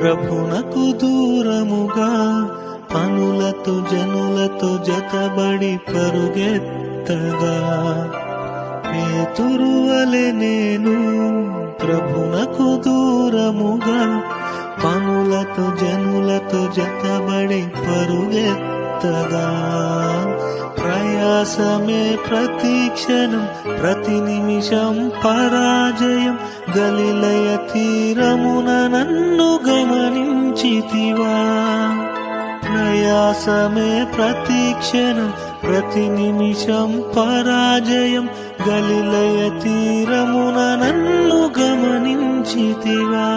ప్రభునకు దూరముగా పనులతో జనులతో జతబడి పరుగెత్తగా పేతురు వలె నేను ప్రభునకు దూరముగా పనులతో జనులతో జతబడి పరుగెత్తగా ప్రయాసమే ప్రతి క్షణం ప్రతి నిమిషం పరాజయం గలిలయ తీరమున నన్ను గమనించితివా ప్రయాసమే ప్రతి క్షణం ప్రతి నిమిషం పరాజయం గలిలయ తీరమున నన్ను గమనించితివా